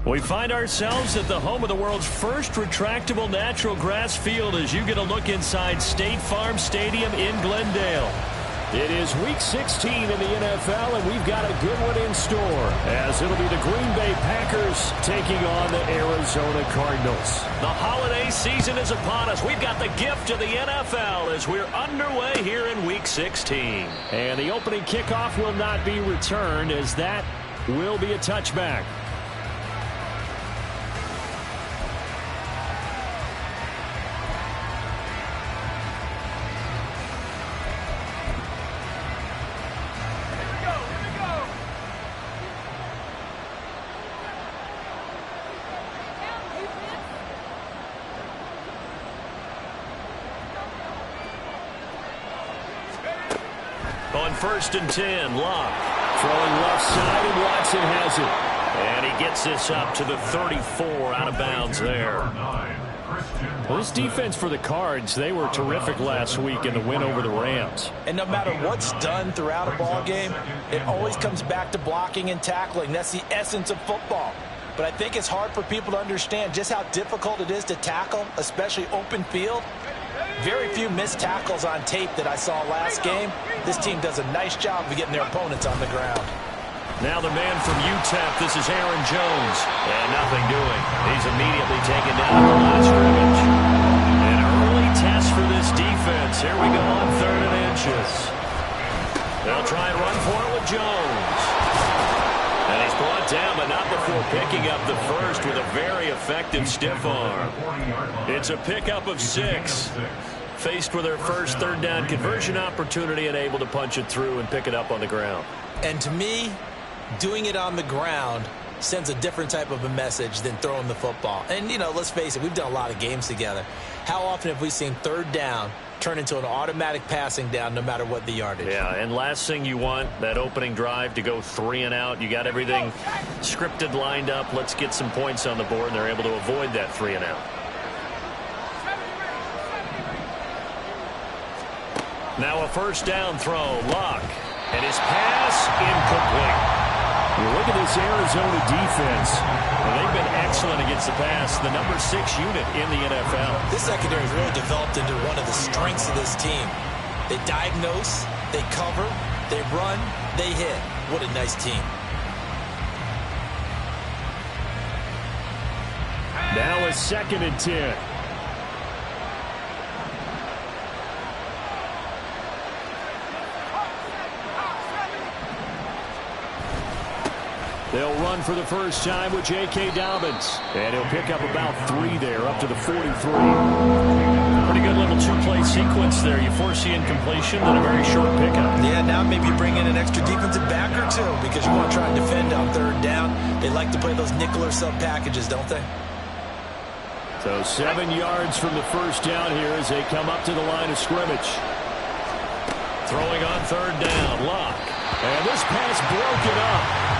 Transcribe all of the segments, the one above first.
We find ourselves at the home of the world's first retractable natural grass field as you get a look inside State Farm Stadium in Glendale. It is Week 16 in the NFL, and we've got a good one in store, as it'll be the Green Bay Packers taking on the Arizona Cardinals. The holiday season is upon us. We've got the gift of the NFL as we're underway here in Week 16. And the opening kickoff will not be returned, as that will be a touchback. On 1st and 10, Locke throwing left side, and Watson has it. And he gets this up to the 34, out of bounds there. Well, this defense for the Cards, they were terrific last week in the win over the Rams. And no matter what's done throughout a ball game, it always comes back to blocking and tackling. That's the essence of football. But I think it's hard for people to understand just how difficult it is to tackle, especially open field. Very few missed tackles on tape that I saw last game. This team does a nice job of getting their opponents on the ground. Now the man from UTEP, this is Aaron Jones. And nothing doing. He's immediately taken down at the line of scrimmage. An early test for this defense. Here we go on 3rd and inches. They'll try and run for it with Jones. And he's brought down, but not before picking up the first with a very effective stiff arm. It's a pickup of 6. Faced with their first 3rd down conversion opportunity and able to punch it through and pick it up on the ground. And to me, doing it on the ground sends a different type of a message than throwing the football. And, you know, let's face it, we've done a lot of games together. How often have we seen 3rd down turn into an automatic passing down no matter what the yardage? Yeah, and last thing you want, that opening drive to go 3 and out. You got everything scripted, lined up. Let's get some points on the board, and they're able to avoid that 3 and out. Now a 1st down throw, Locke. And his pass incomplete. You look at this Arizona defense. Well, they've been excellent against the pass. The number 6 unit in the NFL. This secondary has really developed into one of the strengths of this team. They diagnose, they cover, they run, they hit. What a nice team. Now a 2nd and 10. They'll run for the first time with J.K. Dobbins. And he'll pick up about 3 there, up to the 43. Pretty good little 2-play sequence there. You force the incompletion, then a very short pickup. Yeah, now maybe bring in an extra defensive back or 2 because you want to try and defend on 3rd down. They like to play those nickel or sub packages, don't they? So 7 yards from the first down here as they come up to the line of scrimmage. Throwing on 3rd down, Locke. And this pass broken up.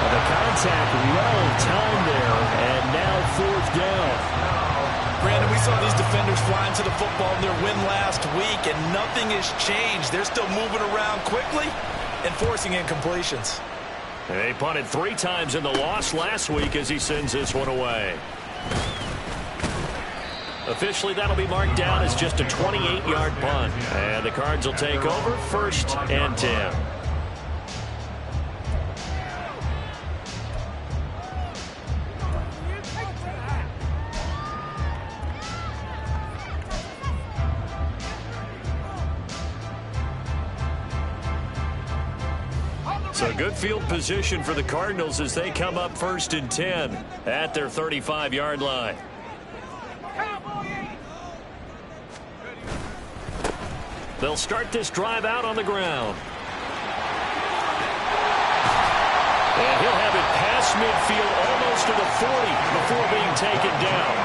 The contact well timed there, and now 4th down. Brandon, we saw these defenders flying to the football in their win last week, and nothing has changed. They're still moving around quickly and forcing incompletions. They punted 3 times in the loss last week as he sends this one away. Officially, that'll be marked down as just a 28-yard punt. And the Cards will take over 1st and 10. So good field position for the Cardinals as they come up 1st and 10 at their 35-yard line. They'll start this drive out on the ground. And he'll have it past midfield almost to the 40 before being taken down.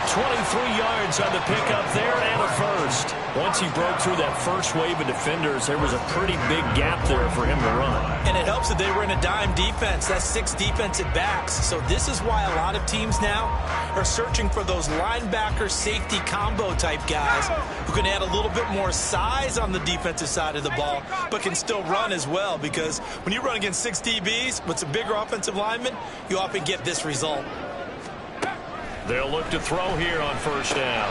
23 yards on the pickup there and a first. Once he broke through that first wave of defenders, there was a pretty big gap there for him to run. And it helps that they were in a dime defense. That's 6 defensive backs. So this is why a lot of teams now are searching for those linebacker safety combo type guys who can add a little bit more size on the defensive side of the ball, but can still run as well, because when you run against 6 DBs with some bigger offensive linemen, you often get this result. They'll look to throw here on first down.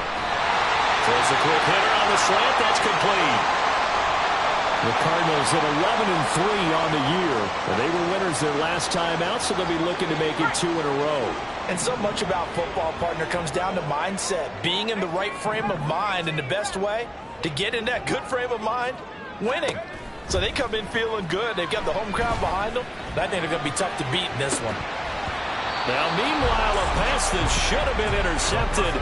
Throws a quick hitter on the slant. That's complete. The Cardinals at 11-3 on the year. And they were winners their last time out, so they'll be looking to make it 2 in a row. And so much about football, partner, comes down to mindset. Being in the right frame of mind, and the best way to get in that good frame of mind, winning. So they come in feeling good. They've got the home crowd behind them. I think they're going to be tough to beat in this one. Now, meanwhile, a pass that should have been intercepted,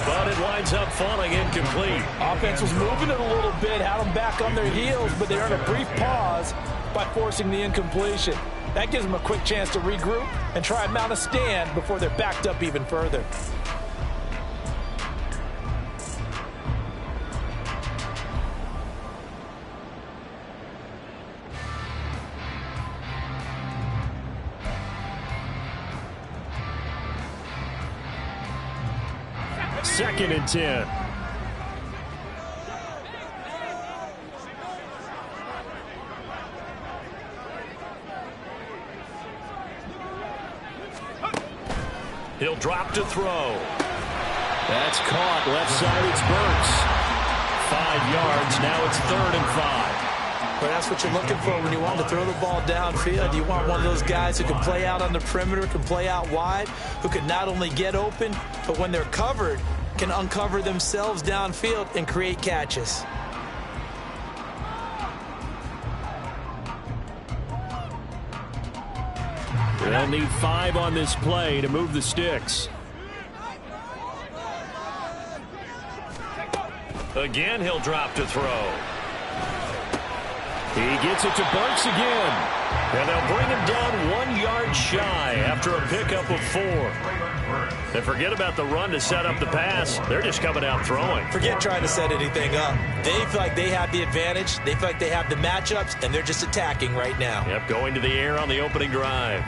but it winds up falling incomplete. Offense was moving it a little bit, had them back on their heels, but they earned a brief pause by forcing the incompletion. That gives them a quick chance to regroup and try and mount a stand before they're backed up even further. Second and 10. He'll drop to throw. That's caught. Left side, it's Burks. 5 yards. Now it's 3rd and 5. But that's what you're looking for when you want to throw the ball downfield. You want one of those guys who can play out on the perimeter, can play out wide, who can not only get open, but when they're covered, can uncover themselves downfield and create catches. They'll need 5 on this play to move the sticks. Again, he'll drop to throw. He gets it to Burks again. And they'll bring him down 1 yard shy after a pickup of 4. And forget about the run to set up the pass. They're just coming out throwing. Forget trying to set anything up. They feel like they have the advantage. They feel like they have the matchups, and they're just attacking right now. Yep, going to the air on the opening drive.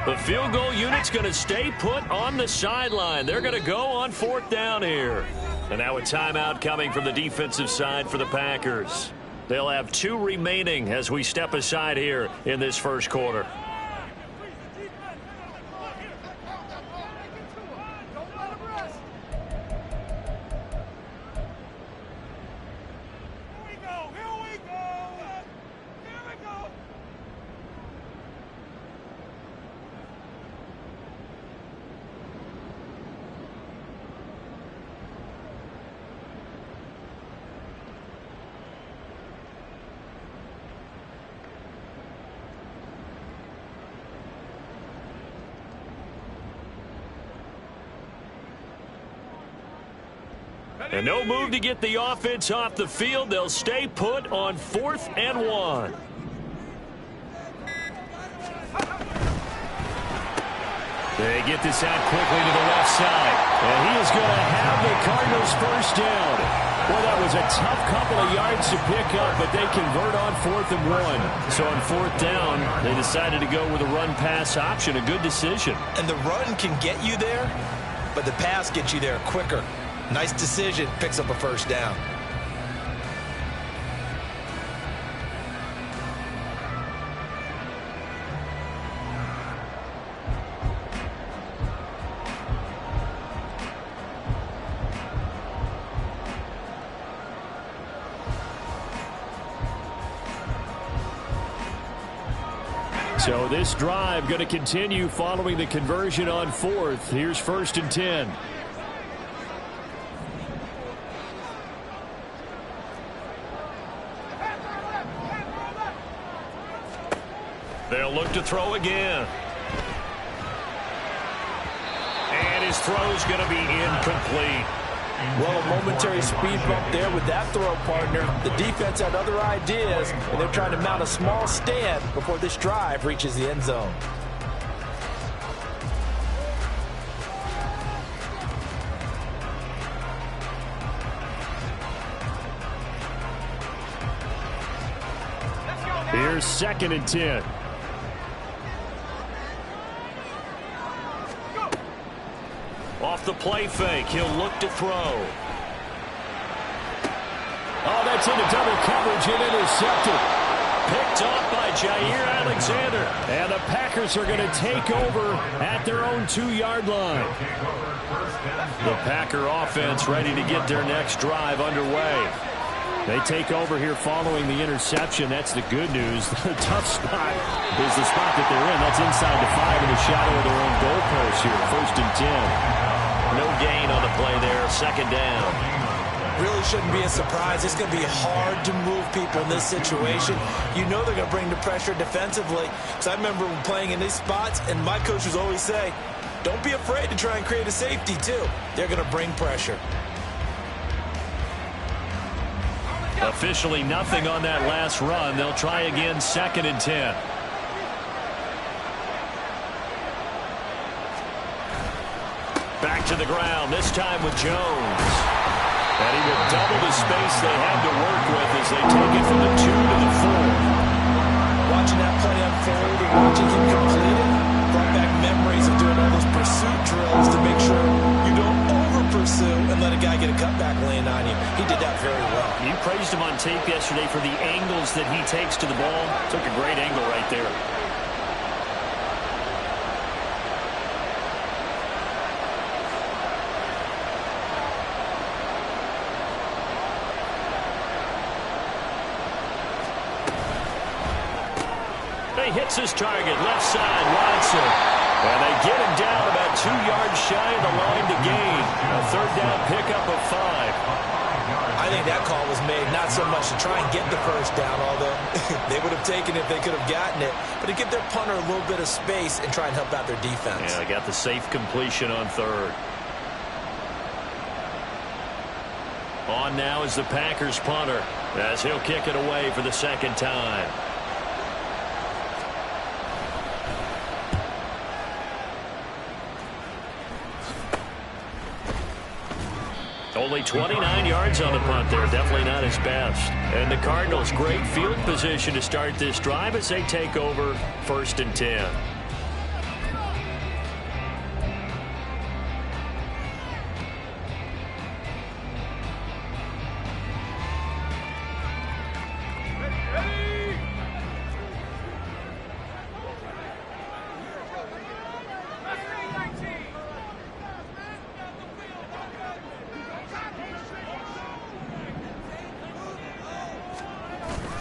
The field goal unit's going to stay put on the sideline. They're going to go on 4th down here. And now a timeout coming from the defensive side for the Packers. They'll have 2 remaining as we step aside here in this first quarter. And no move to get the offense off the field. They'll stay put on 4th and 1. They get this out quickly to the left side. And he is going to have the Cardinals first down. Well, that was a tough couple of yards to pick up, but they convert on 4th and 1. So on 4th down, they decided to go with a run-pass option. A good decision. And the run can get you there, but the pass gets you there quicker. Nice decision, picks up a first down. So this drive going to continue following the conversion on 4th. Here's 1st and 10. They'll look to throw again. And his throw's going to be incomplete. Well, a momentary speed bump there with that throw partner. The defense had other ideas, and they're trying to mount a small stand before this drive reaches the end zone. Here's 2nd and 10. Off the play fake, he'll look to throw. Oh, that's into double coverage and intercepted. Picked off by Jair Alexander. And the Packers are going to take over at their own 2-yard line. The Packer offense ready to get their next drive underway. They take over here following the interception. That's the good news. The tough spot is the spot that they're in. That's inside the 5 in the shadow of their own goalpost here. 1st and 10. No gain on the play there. 2nd down. Really shouldn't be a surprise. It's going to be hard to move people in this situation. You know they're going to bring the pressure defensively. Because I remember playing in these spots, and my coaches always say, don't be afraid to try and create a safety, too. They're going to bring pressure. Officially nothing on that last run. They'll try again, 2nd and 10. Back to the ground, this time with Jones. And he will double the space they have to work with as they take it from the 2 to the 4. Watching that play unfold and watching him complete it brought back memories of doing all those pursuit drills to make sure you don't over-pursue and let a guy get a cutback lane on you. He did that very well. You praised him on tape yesterday for the angles that he takes to the ball. Took a great angle right there. He hits his target, left side, Watson. And they get him down about 2 yards shy of the line to gain. A 3rd down pickup of 5. I think that call was made not so much to try and get the 1st down, although they would have taken it if they could have gotten it, but to give their punter a little bit of space and try and help out their defense. Yeah, they got the safe completion on 3rd. On now is the Packers punter as he'll kick it away for the 2nd time. Only 29 yards on the punt there. Definitely not his best. And the Cardinals, great field position to start this drive as they take over 1st and 10.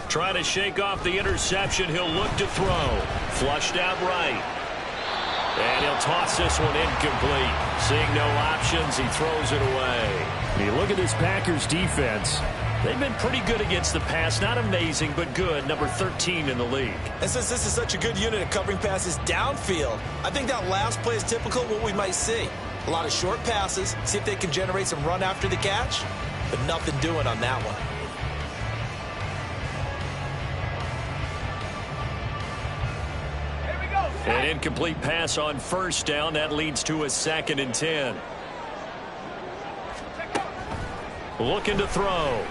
Trying to shake off the interception. He'll look to throw. Flushed out right. And he'll toss this one incomplete. Seeing no options, he throws it away. You look at this Packers defense. They've been pretty good against the pass. Not amazing, but good. Number 13 in the league. And since this is such a good unit of covering passes downfield, I think that last play is typical of what we might see. A lot of short passes. See if they can generate some run after the catch. But nothing doing on that one. An incomplete pass on 1st down. That leads to a 2nd and 10. Looking to throw.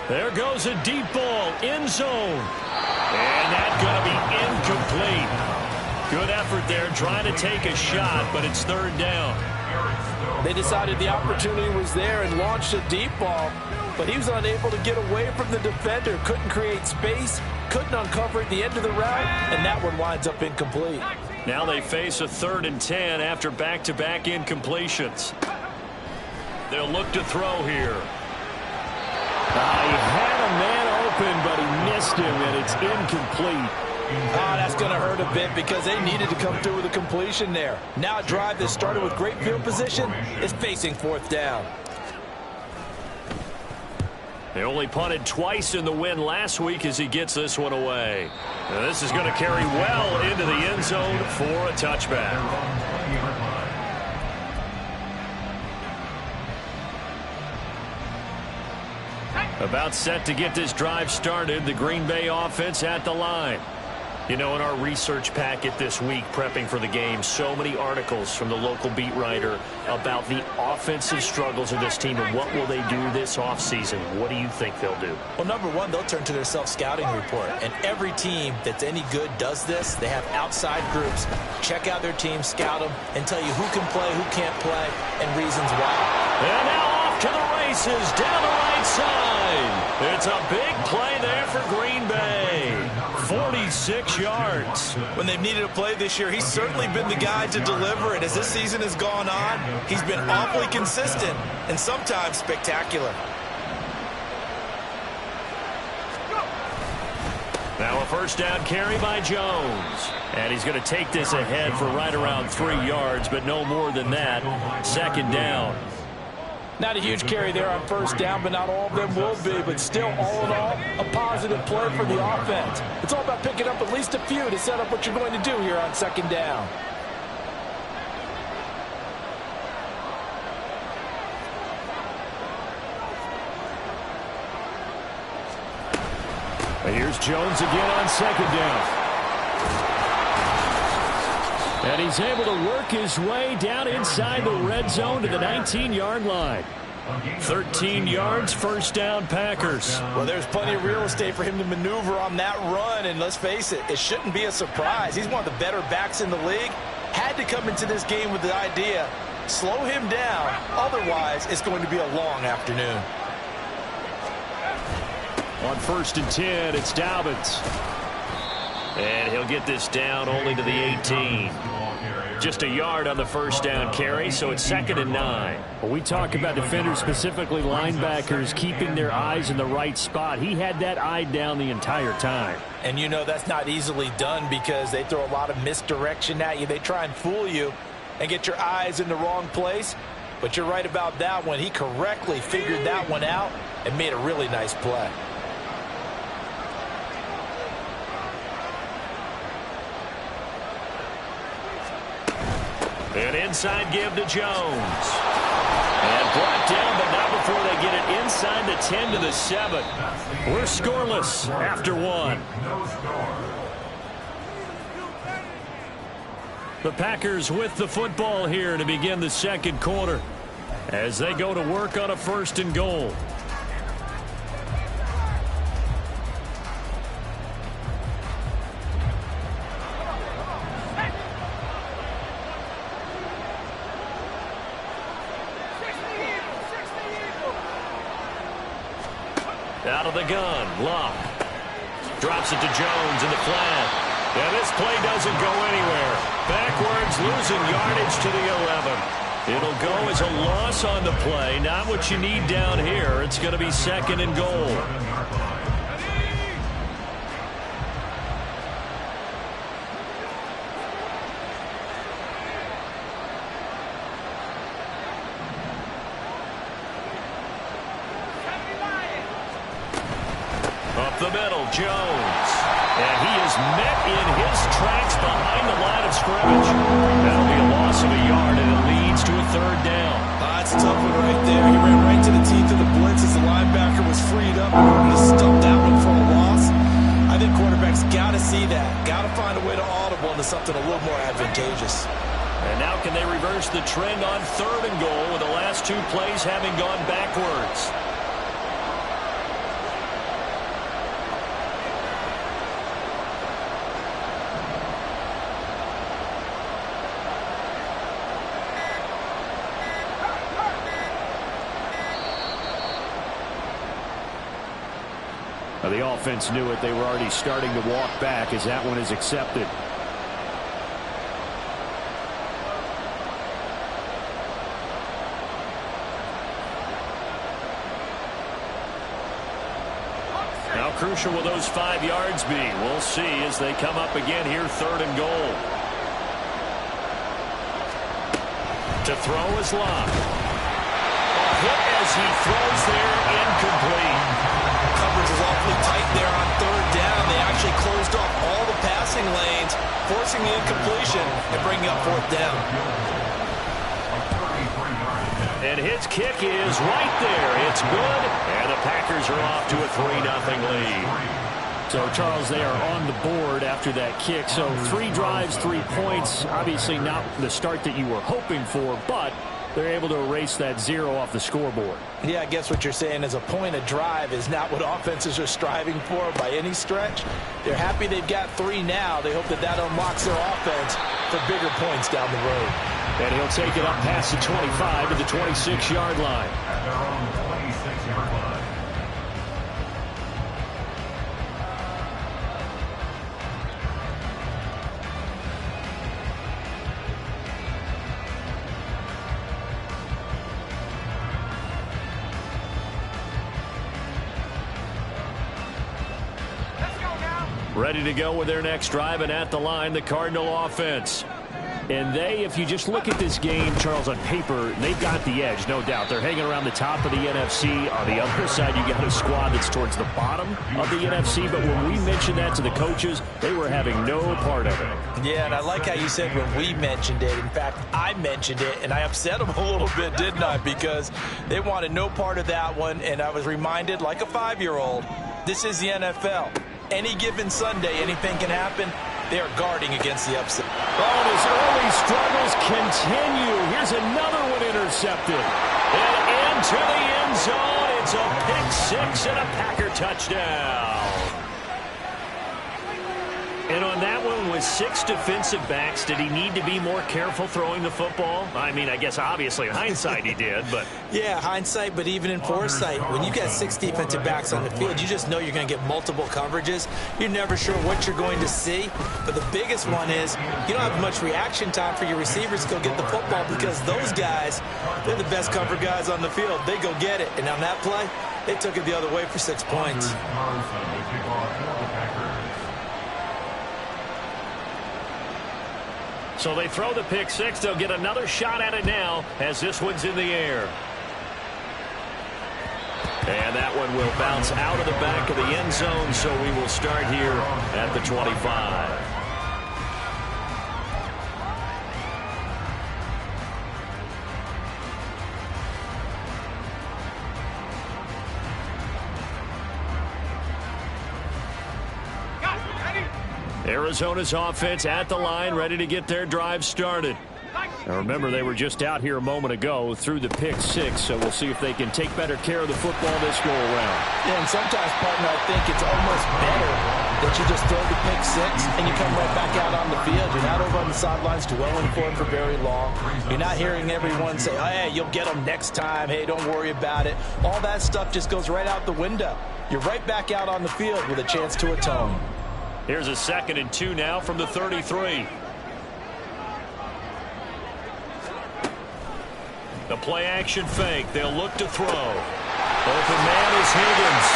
There goes a deep ball. End zone. And that's going to be incomplete. Good effort there trying to take a shot, but it's 3rd down. They decided the opportunity was there and launched a deep ball, but he was unable to get away from the defender. Couldn't create space. Couldn't uncover at the end of the route, and that one winds up incomplete. Now they face a 3rd and 10 after back-to-back incompletions. They'll look to throw here. He had a man open, but he missed him, and it's incomplete. That's going to hurt a bit because they needed to come through with a completion there. Now a drive that started with great field position is facing 4th down. They only punted twice in the win last week as he gets this one away. Now this is going to carry well into the end zone for a touchback. About set to get this drive started, the Green Bay offense at the line. You know, in our research packet this week, prepping for the game, so many articles from the local beat writer about the offensive struggles of this team and what will they do this offseason. What do you think they'll do? Well, number one, they'll turn to their self-scouting report. And every team that's any good does this. They have outside groups. Check out their team, scout them, and tell you who can play, who can't play, and reasons why. And now off to the races down the right side. It's a big play there for Green Bay. 46 yards. When they've needed a play this year, he's certainly been the guy to deliver it. As this season has gone on, he's been awfully consistent and sometimes spectacular. Now a first down carry by Jones. And he's going to take this ahead for right around 3 yards, but no more than that. Second down. Not a huge carry there on first down, but not all of them will be. But still, all in all, a positive play for the offense. It's all about picking up at least a few to set up what you're going to do here on second down. And here's Jones again on second down. And he's able to work his way down inside the red zone to the 19-yard line. 13 yards, first down, Packers. Well, there's plenty of real estate for him to maneuver on that run, and let's face it, it shouldn't be a surprise. He's one of the better backs in the league. Had to come into this game with the idea, slow him down, otherwise it's going to be a long afternoon. On first and 10, it's Dobbins. And he'll get this down only to the 18. Just a yard on the first down carry, so it's 2nd and 9. When we talk about defenders, specifically linebackers, keeping their eyes in the right spot, he had that eye down the entire time. And you know that's not easily done because they throw a lot of misdirection at you. They try and fool you and get your eyes in the wrong place. But you're right about that one. He correctly figured that one out and made a really nice play. An inside give to Jones. And brought down, but not before they get it inside the 10 to the 7. We're scoreless after 1. The Packers with the football here to begin the second quarter as they go to work on a 1st and goal. Out of the gun, Locke. Drops it to Jones in the flat. And this play doesn't go anywhere. Backwards, losing yardage to the 11. It'll go as a loss on the play. Not what you need down here. It's going to be 2nd and goal. Up the middle, Jones. And he is met in his tracks behind the line of scrimmage. That'll be a loss of a yard, and it leads to a 3rd down. That's a tough one right there. He ran right to the teeth of the blitz as the linebacker was freed up in order to stop that one for a loss. I think quarterbacks got to see that. Got to find a way to audible into something a little more advantageous. And now can they reverse the trend on 3rd and goal with the last 2 plays having gone backwards? The offense knew it. They were already starting to walk back as that one is accepted. How crucial will those 5 yards be? We'll see as they come up again here, 3rd and goal. To throw is Locke. A hit as he throws there, incomplete. Coverage was awfully tight there on 3rd down. They actually closed off all the passing lanes, forcing the incompletion and bringing up 4th down. And his kick is right there. It's good, and the Packers are off to a 3-0 lead. So, Charles, they are on the board after that kick. So 3 drives, 3 points. Obviously not the start that you were hoping for, but they're able to erase that 0 off the scoreboard. Yeah, I guess what you're saying is a point a drive is not what offenses are striving for by any stretch. They're happy they've got 3 now. They hope that that unlocks their offense for bigger points down the road. And he'll take it up past the 25 to the 26-yard line. At their own 26-yard line. Ready to go with their next drive, and at the line, the Cardinal offense. And they, if you just look at this game, Charles, on paper, they've got the edge, no doubt. They're hanging around the top of the NFC. On the other side, you got a squad that's towards the bottom of the NFC. But when we mentioned that to the coaches, they were having no part of it. Yeah, and I like how you said when we mentioned it. In fact, I mentioned it, and I upset them a little bit, didn't I? Because they wanted no part of that one, and I was reminded, like a 5-year-old, this is the NFL. Any given Sunday, anything can happen. They are guarding against the upset. Oh, and his early struggles continue. Here's another one intercepted. And into the end zone. It's a pick 6 and a Packer touchdown. And on that one, with 6 defensive backs, did he need to be more careful throwing the football? I mean, I guess obviously in hindsight he did, but... Yeah, hindsight, but even in foresight, when you got 6 defensive backs on the field, you just know you're going to get multiple coverages. You're never sure what you're going to see. But the biggest one is you don't have much reaction time for your receivers to go get the football because those guys, they're the best cover guys on the field. They go get it. And on that play, they took it the other way for 6 points. So they throw the pick 6. They'll get another shot at it now as this one's in the air. And that one will bounce out of the back of the end zone, so we will start here at the 25. Arizona's offense at the line, ready to get their drive started. Now remember, they were just out here a moment ago through the pick 6, so we'll see if they can take better care of the football this go around. Yeah, and sometimes, partner, I think it's almost better that you just throw the pick 6 and you come right back out on the field. You're not over on the sidelines dwelling for it for very long. You're not hearing everyone say, oh, hey, you'll get them next time. Hey, don't worry about it. All that stuff just goes right out the window. You're right back out on the field with a chance to atone. Here's a 2nd and 2 now from the 33. The play-action fake. They'll look to throw. Open man is Higgins.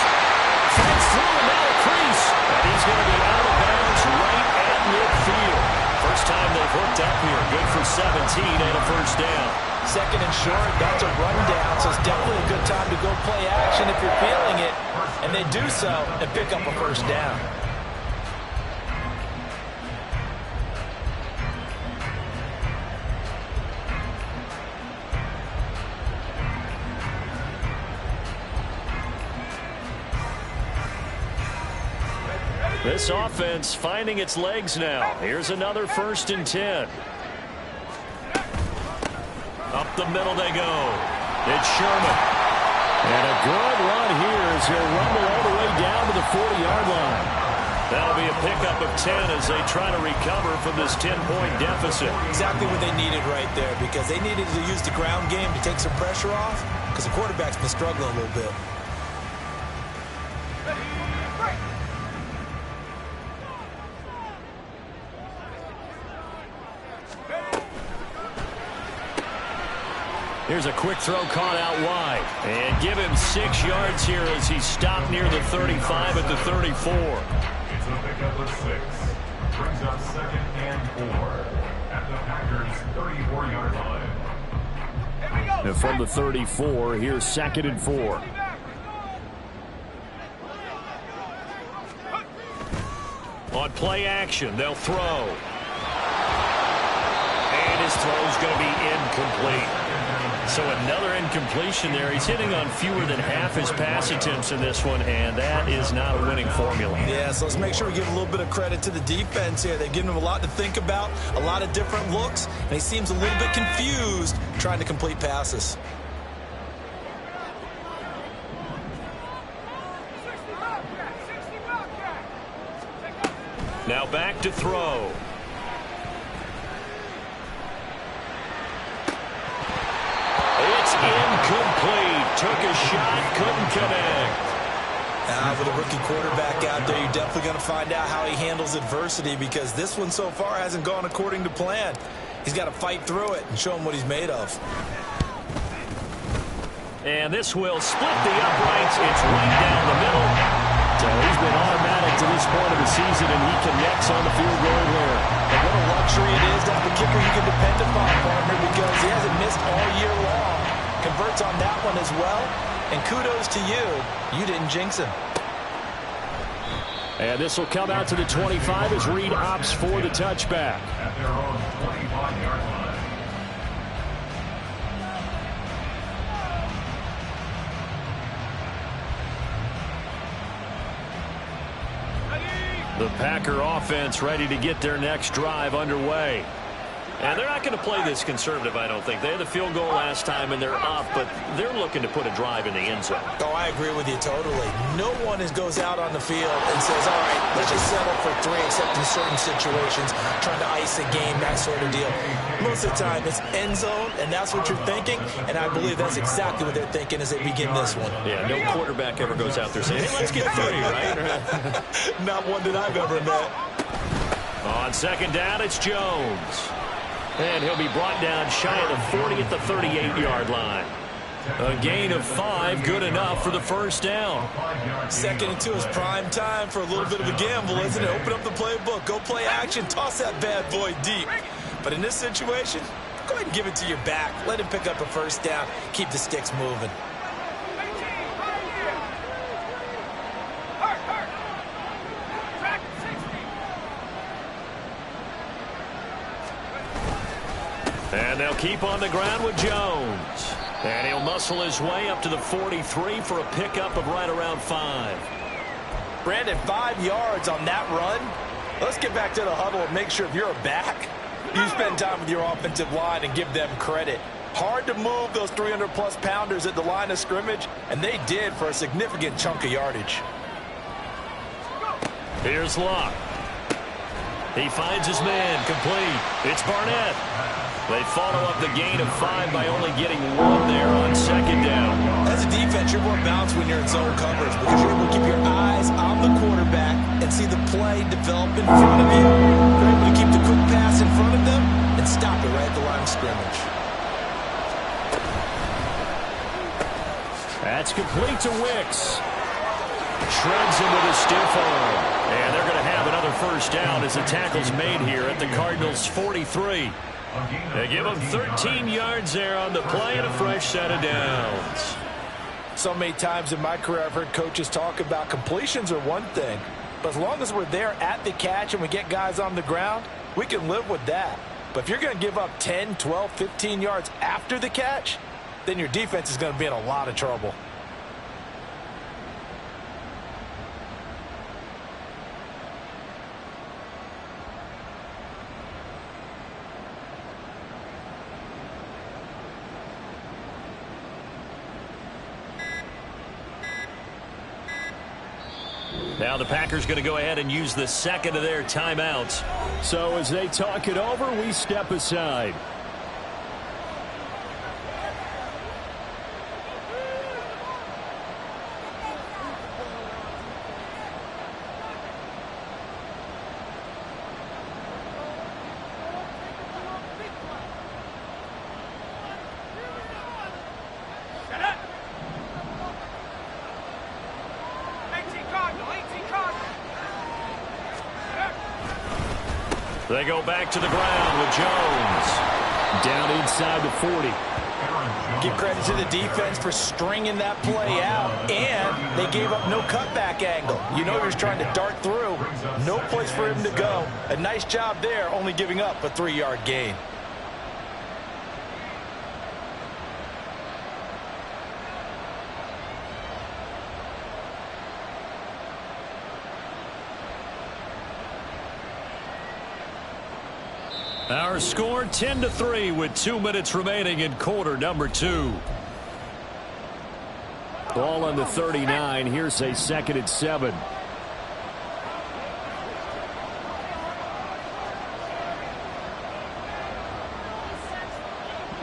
Fights through and now a crease. And he's going to be out of bounds right at midfield. First time they've hooked up here. Good for 17 and a first down. 2nd and short, that's a rundown, so it's definitely a good time to go play action if you're feeling it. And they do so and pick up a first down. This offense finding its legs now. Here's another 1st and 10. Up the middle they go. It's Sherman. And a good run here as he'll rumble all the way down to the 40-yard line. That'll be a pickup of 10 as they try to recover from this 10-point deficit. Exactly what they needed right there because they needed to use the ground game to take some pressure off because the quarterback's been struggling a little bit. Here's a quick throw caught out wide. And give him 6 yards here as he stopped near the 35 at the 34. It's a pickup of 6. Brings up 2nd and 4 at the Packers' 34-yard line. And from the 34, here's 2nd and 4. On play action, they'll throw. And his throw's going to be incomplete. So another incompletion there. He's hitting on fewer than half his pass attempts in this one, and that is not a winning formula. Yeah, so let's make sure we give a little bit of credit to the defense here. They've given him a lot to think about, a lot of different looks, and he seems a little bit confused trying to complete passes. Now back to throw. It's incomplete. Took a shot, couldn't connect. With a rookie quarterback out there, you're definitely going to find out how he handles adversity, because this one so far hasn't gone according to plan. He's got to fight through it and show him what he's made of. And this will split the uprights. It's right down the middle. So he's been automatic to this point of the season, and he connects on the field goal there. And what a luxury it is to have a kicker you can depend upon, partner, because he hasn't missed all year long. Converts on that one as well. And kudos to you. You didn't jinx him. And this will come out to the 25 as Reed opts for the touchback. At their own 25-yard line. The Packer offense ready to get their next drive underway. And they're not going to play this conservative, I don't think. They had the field goal last time, and they're up, but they're looking to put a drive in the end zone. Oh, I agree with you totally. No one goes out on the field and says, all right, let's just settle for 3, except in certain situations, trying to ice a game, that sort of deal. Most of the time, it's end zone, and that's what you're thinking, and I believe that's exactly what they're thinking as they begin this one. Yeah, no quarterback ever goes out there saying, hey, let's get 3, right? Not one that I've ever met. On second down, it's Jones. And he'll be brought down shy of the 40 at the 38-yard line. A gain of 5, good enough for the first down. 2nd and 2 is prime time for a little bit of a gamble, isn't it? Open up the playbook, go play action, toss that bad boy deep. But in this situation, go ahead and give it to your back. Let him pick up a first down, keep the sticks moving. And they'll keep on the ground with Jones. And he'll muscle his way up to the 43 for a pickup of right around 5. Brandon, 5 yards on that run. Let's get back to the huddle and make sure if you're a back, you spend time with your offensive line and give them credit. Hard to move those 300-plus pounders at the line of scrimmage, and they did for a significant chunk of yardage. Here's Locke. He finds his man, complete. It's Barnett. They follow up the gain of 5 by only getting 1 there on second down. As a defense, you're more balanced when you're in zone coverage because you're able to keep your eyes on the quarterback and see the play develop in front of you. You're able to keep the quick pass in front of them and stop it right at the line of scrimmage. That's complete to Wicks. Shreds him with a stiff arm. And they're going to have another first down as the tackle's made here at the Cardinals' 43. They give him 13 yards there on the play and a fresh set of downs. So many times in my career I've heard coaches talk about completions are one thing, but as long as we're there at the catch and we get guys on the ground, we can live with that. But if you're going to give up 10, 12, 15 yards after the catch, then your defense is going to be in a lot of trouble. Now the Packers going to go ahead and use the second of their timeouts. So as they talk it over, we step aside. They go back to the ground with Jones. Down inside the 40. Give credit to the defense for stringing that play out, and they gave up no cutback angle. You know he was trying to dart through. No place for him to go. A nice job there, only giving up a 3-yard gain. Our score 10-3 with 2 minutes remaining in quarter number 2. Ball on the 39. Here's a 2nd and 7.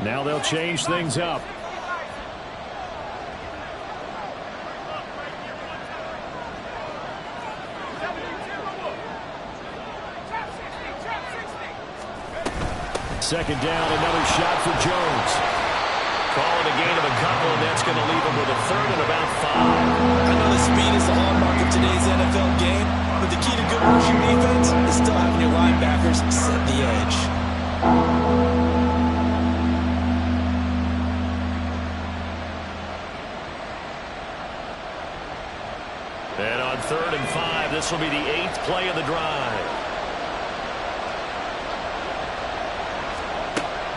Now they'll change things up. Second down, another shot for Jones. Calling a gain of a couple, and that's going to leave him with a 3rd and about 5. I know the speed is the hallmark of today's NFL game, but the key to good rushing defense is still having your linebackers set the edge. And on 3rd and 5, this will be the 8th play of the drive.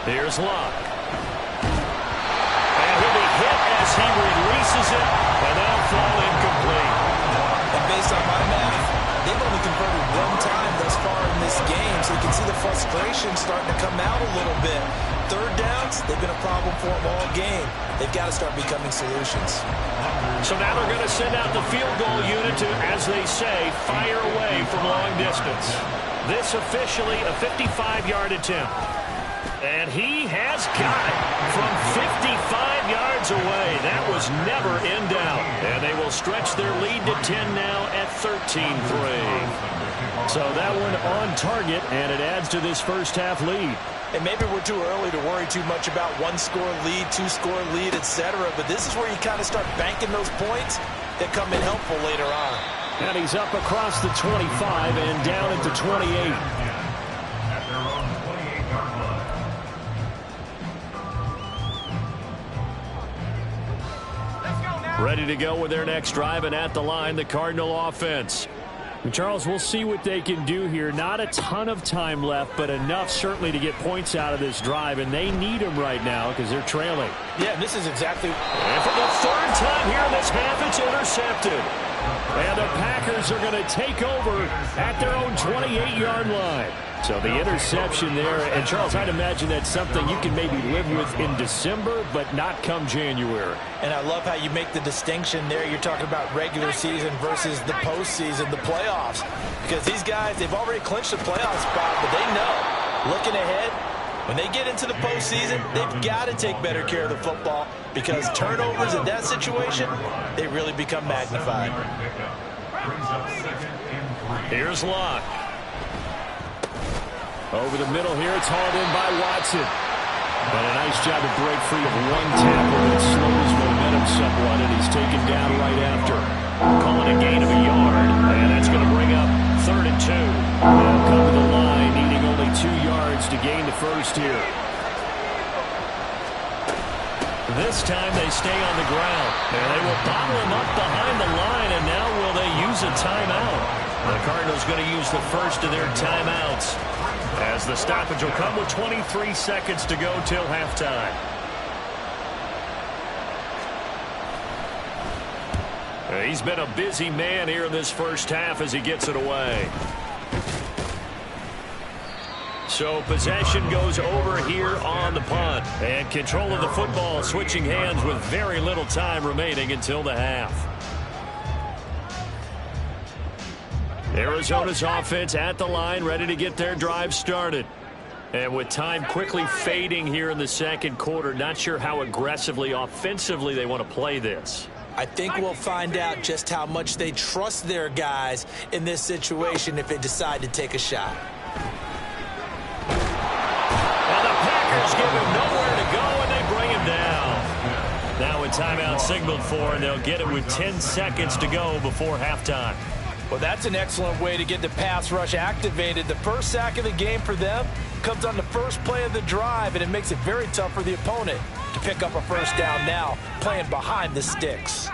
Here's Luck. And he'll be hit as he releases it, and that'll fall incomplete. And based on my math, they've only converted 1 time thus far in this game, so you can see the frustration starting to come out a little bit. 3rd downs, they've been a problem for them all game. They've got to start becoming solutions. So now they're going to send out the field goal unit to, as they say, fire away from long distance. This officially a 55-yard attempt. And he has got it from 55 yards away. That was never in doubt. And they will stretch their lead to 10 now at 13-3. So that one on target, and it adds to this first half lead. And maybe we're too early to worry too much about 1-score lead, 2-score lead, etc. But this is where you kind of start banking those points that come in helpful later on. And he's up across the 25 and down at the 28. Ready to go with their next drive, and at the line, the Cardinal offense. And Charles, we'll see what they can do here. Not a ton of time left, but enough certainly to get points out of this drive, and they need them right now because they're trailing. Yeah, this is exactly... And for the 3rd time here in this half, it's intercepted. And the Packers are going to take over at their own 28-yard line. So the interception there, and Charles, I'd imagine that's something you can maybe live with in December, but not come January. And I love how you make the distinction there. You're talking about regular season versus the postseason, the playoffs. Because these guys, they've already clinched the playoff spot, but they know, looking ahead, when they get into the postseason, they've got to take better care of the football because turnovers in that situation, they really become magnified. Here's Luck. Over the middle here, it's hauled in by Watson. But a nice job to break free of one tackle that slowed his momentum somewhat, and he's taken down right after. Calling a gain of a yard, and that's going to bring up 3rd and 2. They'll come to the line, needing only 2 yards to gain the first here. This time they stay on the ground, and they will bottle him up behind the line, and now will they use a timeout? The Cardinals going to use the first of their timeouts, as the stoppage will come with 23 seconds to go till halftime. He's been a busy man here in this first half as he gets it away. So possession goes over here on the punt. And control of the football switching hands with very little time remaining until the half. Arizona's offense at the line, ready to get their drive started. And with time quickly fading here in the second quarter, not sure how aggressively, offensively they want to play this. I think we'll find out just how much they trust their guys in this situation if they decide to take a shot. And the Packers give him nowhere to go, and they bring him down. Now a timeout signaled for, and they'll get it with 10 seconds to go before halftime. Well, that's an excellent way to get the pass rush activated. The first sack of the game for them comes on the first play of the drive, and it makes it very tough for the opponent to pick up a first down now, playing behind the sticks.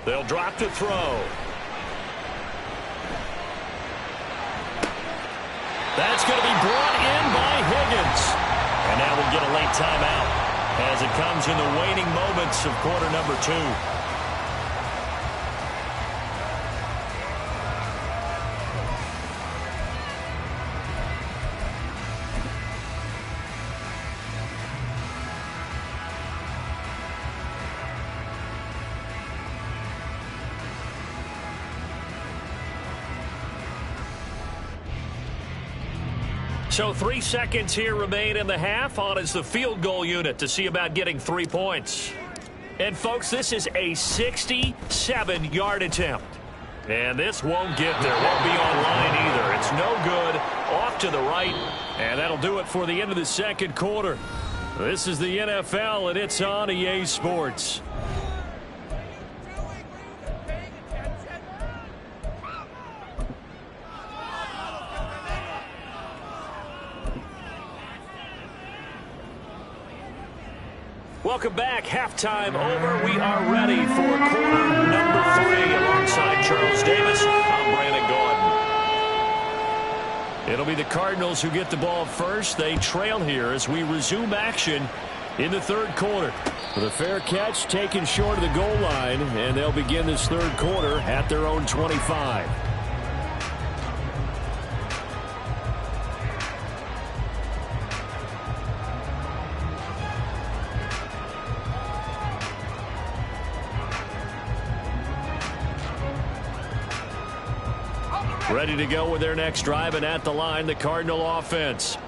They'll drop to throw. That's going to be brought in by Higgins. And now we'll get a late timeout as it comes in the waning moments of quarter number 2. So 3 seconds here remain in the half. On is the field goal unit to see about getting 3 points. And, folks, this is a 67-yard attempt. And this won't get there. Won't be on line either. It's no good. Off to the right. And that'll do it for the end of the second quarter. This is the NFL, and it's on EA Sports. Welcome back. Halftime over. We are ready for quarter number 3. Alongside Charles Davis, I'm Brandon Gaudin. It'll be the Cardinals who get the ball first. They trail here as we resume action in the third quarter. With a fair catch taken short of the goal line, and they'll begin this third quarter at their own 25. Ready to go with their next drive, and at the line, the Cardinal offense.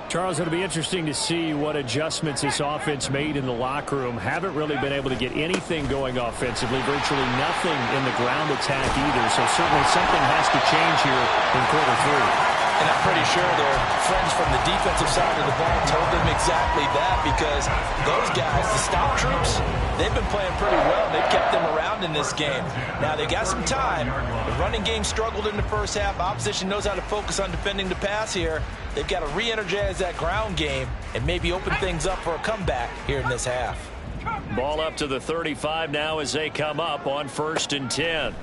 Charles, it'll be interesting to see what adjustments this offense made in the locker room. Haven't really been able to get anything going offensively, virtually nothing in the ground attack either, so certainly something has to change here in quarter 3. And I'm pretty sure their friends from the defensive side of the ball told them exactly that, because those guys, the stop troops, they've been playing pretty well. They've kept them around in this game. Now, they got some time. The running game struggled in the first half. Opposition knows how to focus on defending the pass here. They've got to re-energize that ground game and maybe open things up for a comeback here in this half. Ball up to the 35 now as they come up on 1st and 10.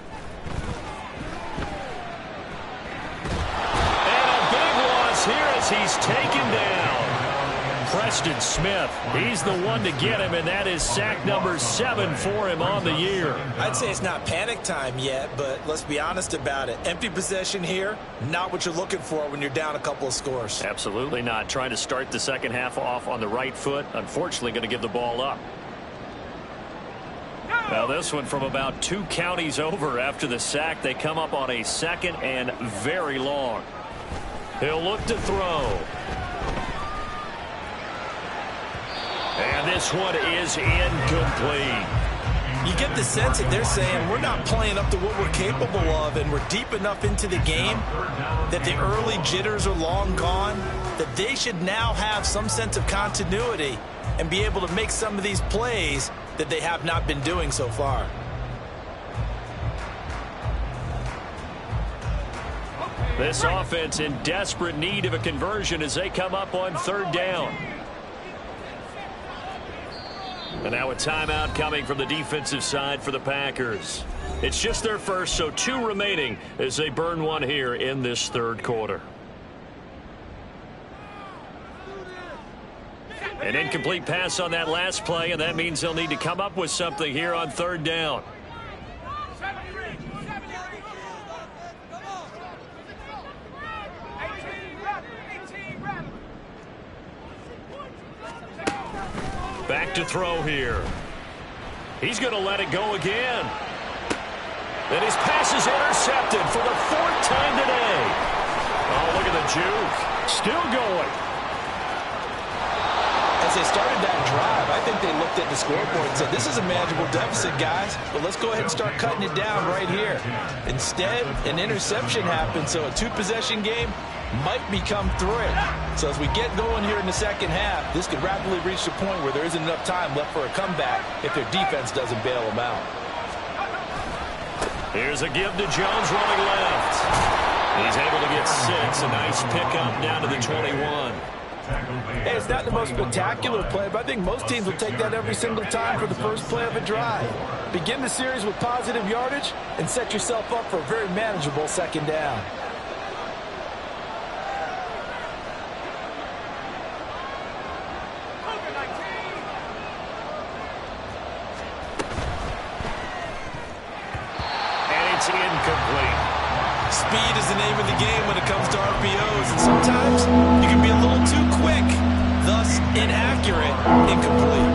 Here as he's taken down. Preston Smith, he's the one to get him, and that is sack number 7 for him on the year. I'd say it's not panic time yet, but let's be honest about it. Empty possession here, not what you're looking for when you're down a couple of scores. Absolutely not. Trying to start the second half off on the right foot. Unfortunately, going to give the ball up. Now this one from about 2 counties over after the sack. They come up on a 2nd and very long. He'll look to throw. And this one is incomplete. You get the sense that they're saying we're not playing up to what we're capable of, and we're deep enough into the game that the early jitters are long gone, that they should now have some sense of continuity and be able to make some of these plays that they have not been doing so far. This offense in desperate need of a conversion as they come up on 3rd down. And now a timeout coming from the defensive side for the Packers. It's just their first, so 2 remaining as they burn one here in this third quarter. An incomplete pass on that last play, and that means they'll need to come up with something here on 3rd down. Back to throw here. He's going to let it go again. And his pass is intercepted for the 4th time today. Oh, look at the juke. Still going. As they started that drive, I think they looked at the scoreboard and said, this is a manageable deficit, guys, but let's go ahead and start cutting it down right here. Instead, an interception happened, so a 2-possession game might become 3. So as we get going here in the second half, this could rapidly reach the point where there isn't enough time left for a comeback if their defense doesn't bail them out. Here's a give to Jones running left. He's able to get 6. A nice pickup down to the 21. Hey, it's not the most spectacular play, but I think most teams will take that every single time for the first play of a drive. Begin the series with positive yardage and set yourself up for a very manageable 2nd down. Incomplete. Speed is the name of the game when it comes to RPOs, and sometimes you can be a little too quick, thus inaccurate, incomplete.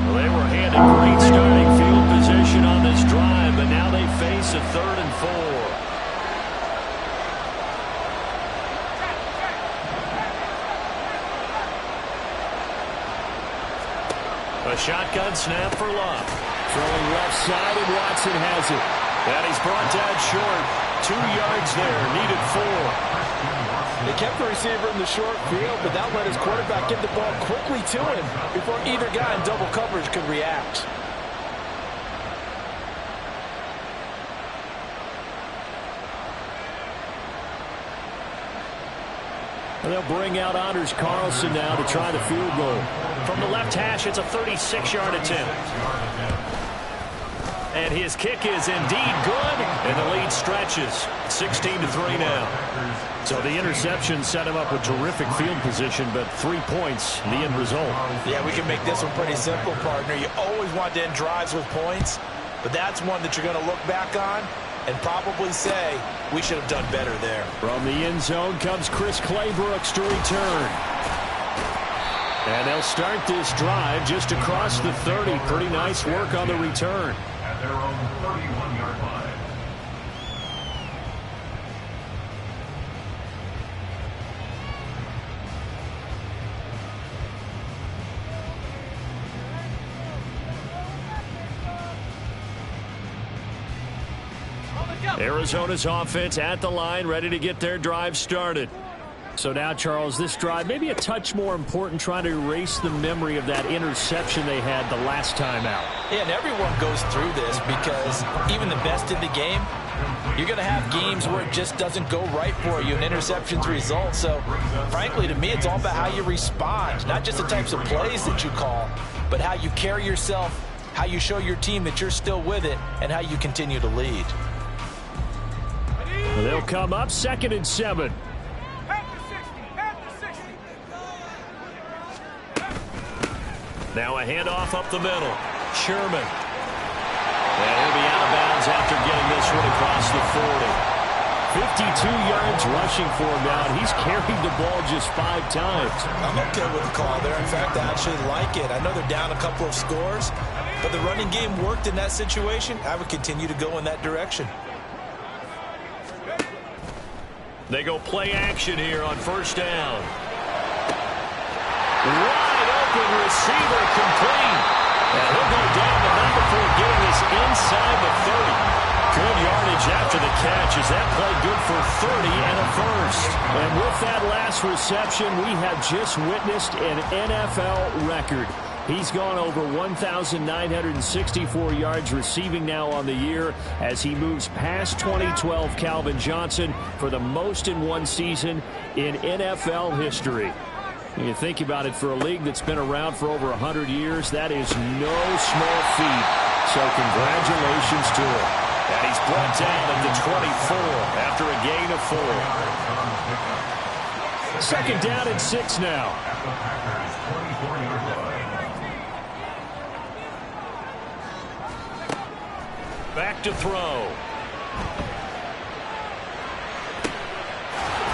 Well, they were handed great starting field position on this drive, but now they face a 3rd and 4. A shotgun snap for Love. Throwing left side, and Watson has it. And he's brought down short. 2 yards there, needed 4. They kept the receiver in the short field, but that let his quarterback get the ball quickly to him before either guy in double coverage could react. And they'll bring out Anders Carlson now to try the field goal. From the left hash, it's a 36-yard attempt. And his kick is indeed good, and the lead stretches. 16-3 now. So the interception set him up with terrific field position, but 3 points, the end result. Yeah, we can make this one pretty simple, partner. You always want to end drives with points, but that's one that you're going to look back on and probably say, we should have done better there. From the end zone comes Chris Claybrooks to return. And they'll start this drive just across the 30. Pretty nice work on the return. At their own 31-yard line. Arizona's offense at the line, ready to get their drive started. So now, Charles, this drive maybe a touch more important, trying to erase the memory of that interception they had the last time out. Yeah, and everyone goes through this because even the best in the game, you're going to have games where it just doesn't go right for you, and interceptions result. So, frankly, to me, it's all about how you respond, not just the types of plays that you call, but how you carry yourself, how you show your team that you're still with it, and how you continue to lead. They'll come up 2nd and 7. Now a handoff up the middle. Sherman. And he'll be out of bounds after getting this one across the 40. 52 yards rushing for him now, and he's carried the ball just 5 times. I'm okay with the call there. In fact, I actually like it. I know they're down a couple of scores, but the running game worked in that situation. I would continue to go in that direction. They go play action here on 1st down. Wide open receiver complete. And he'll go down the number 4, getting this inside the 30. Good yardage after the catch. Is that play good for 30 and a first? And with that last reception, we have just witnessed an NFL record. He's gone over 1,964 yards receiving now on the year as he moves past 2012 Calvin Johnson for the most in one season in NFL history. When you think about it, for a league that's been around for over 100 years, that is no small feat. So congratulations to him. And he's brought down at the 24 after a gain of 4. 2nd down and 6 now. Back to throw.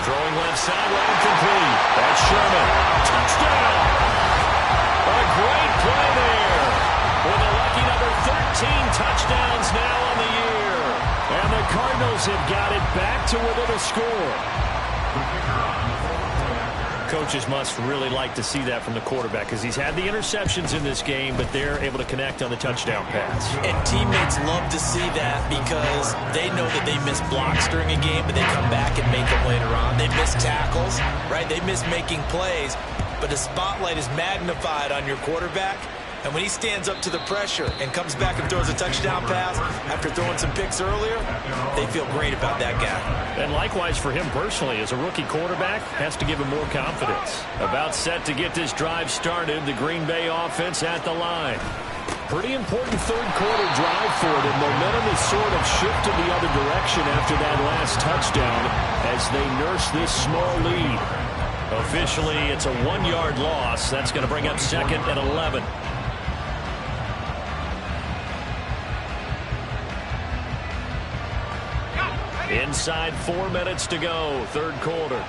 Throwing left sideline complete. That's Sherman. Touchdown. A great play there. With a lucky number 13 touchdowns now on the year. And the Cardinals have got it back to within a score. Coaches must really like to see that from the quarterback because he's had the interceptions in this game, but they're able to connect on the touchdown pass. And teammates love to see that because they know that they miss blocks during a game, but they come back and make them later on. They miss tackles, right? They miss making plays, but the spotlight is magnified on your quarterback. And when he stands up to the pressure and comes back and throws a touchdown pass after throwing some picks earlier, they feel great about that guy. And likewise for him personally, as a rookie quarterback, has to give him more confidence. About set to get this drive started, the Green Bay offense at the line. Pretty important 3rd quarter drive for them. Momentum has sort of shifted the other direction after that last touchdown as they nurse this small lead. Officially, it's a 1-yard loss. That's going to bring up 2nd and 11. Inside 4 minutes to go, 3rd quarter.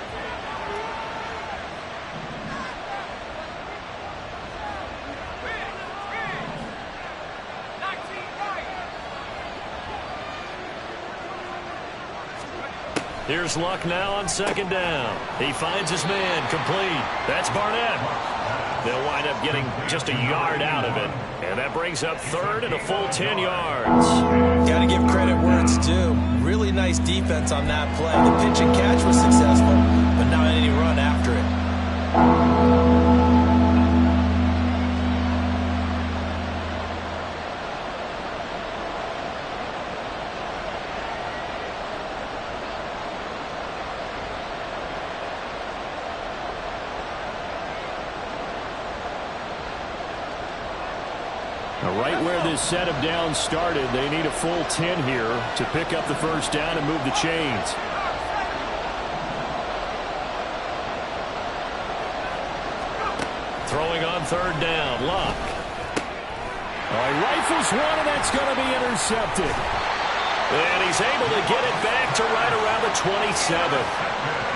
Here's Luck now on 2nd down. He finds his man complete. That's Barnett. They'll wind up getting just a yard out of it. And that brings up third and a full 10 yards. Got to give credit where it's due. Really nice defense on that play. The pitch and catch was successful, but not any run after it. Right where this set of downs started, they need a full 10 here to pick up the first down and move the chains. Throwing on third down, Luck. He rifles one, and that's going to be intercepted. And he's able to get it back to right around the 27.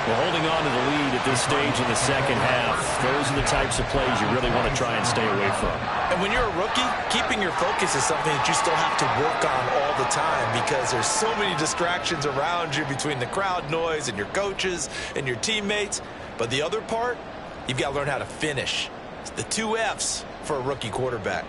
Well, holding on to the lead at this stage in the second half, those are the types of plays you really want to try and stay away from. And when you're a rookie, keeping your focus is something that you still have to work on all the time because there's so many distractions around you between the crowd noise and your coaches and your teammates. But the other part, you've got to learn how to finish. It's the 2 F's for a rookie quarterback.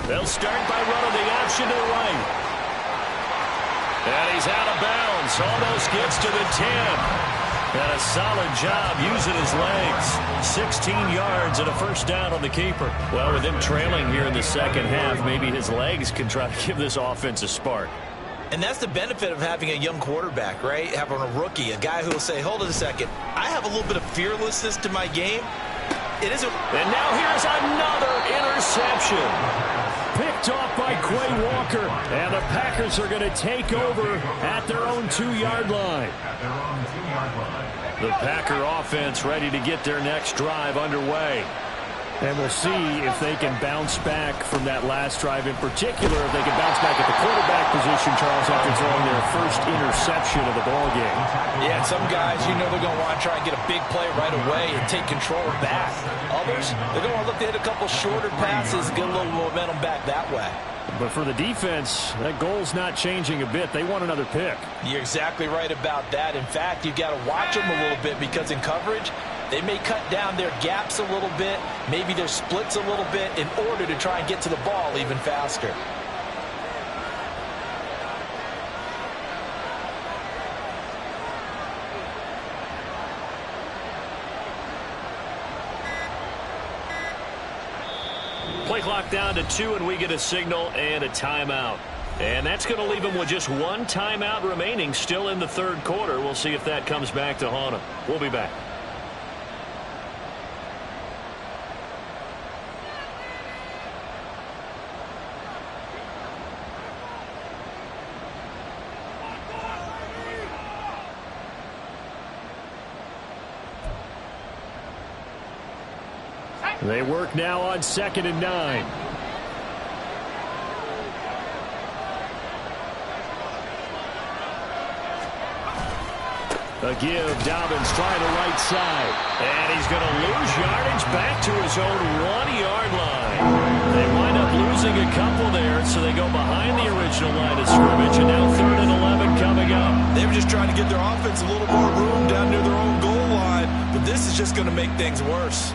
They'll start by running the option to the right. And he's out of bounds. Almost gets to the 10. And a solid job using his legs. 16 yards and a first down on the keeper. Well, with him trailing here in the second half, maybe his legs can try to give this offense a spark. And that's the benefit of having a young quarterback, right? Having a rookie, a guy who will say, hold it a second, I have a little bit of fearlessness to my game. It isn't. And now here's another interception. Picked off by Quay Walker. And the Packers are going to take over at their own 2-yard line. The Packer offense ready to get their next drive underway. And we'll see if they can bounce back from that last drive in particular, if they can bounce back at the quarterback position, Charles, after throwing their first interception of the ballgame. Yeah, and some guys, you know they're going to want to try and get a big play right away and take control back. Others, they're going to want to look to hit a couple shorter passes, get a little momentum back that way. But for the defense, that goal's not changing a bit. They want another pick. You're exactly right about that. In fact, you've got to watch them a little bit because in coverage, they may cut down their gaps a little bit, maybe their splits a little bit in order to try and get to the ball even faster. Play clock down to 2, and we get a signal and a timeout. And that's going to leave them with just one timeout remaining still in the third quarter. We'll see if that comes back to haunt them. We'll be back. They work now on 2nd and 9. A give, Dobbins trying the right side. And he's going to lose yardage back to his own 1-yard line. They wind up losing a couple there, so they go behind the original line of scrimmage, and now 3rd and 11 coming up. They were just trying to give their offense a little more room down near their own goal line, but this is just going to make things worse.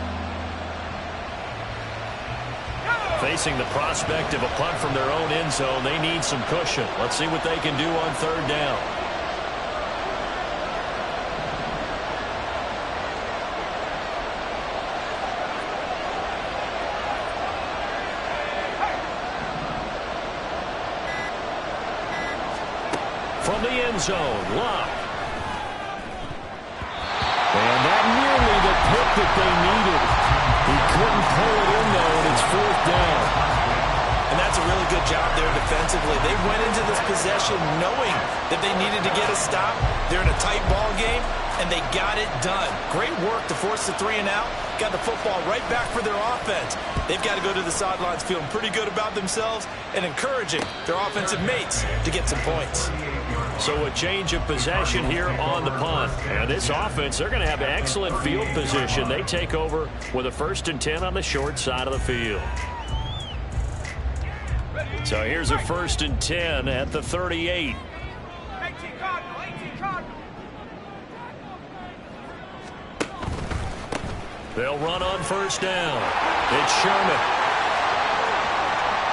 Facing the prospect of a punt from their own end zone, they need some cushion. Let's see what they can do on 3rd down. From the end zone, Luck. And that nearly the pick that they needed. He couldn't pull it in, though, and it's 4th down. And that's a really good job there defensively. They went into this possession knowing that they needed to get a stop. They're in a tight ball game, and they got it done. Great work to force the 3 and out. Got the football right back for their offense. They've got to go to the sidelines feeling pretty good about themselves and encouraging their offensive mates to get some points. So a change of possession here on the punt. And this offense, they're going to have excellent field position. They take over with a 1st and 10 on the short side of the field. So here's a 1st and 10 at the 38. They'll run on 1st down. It's Sherman.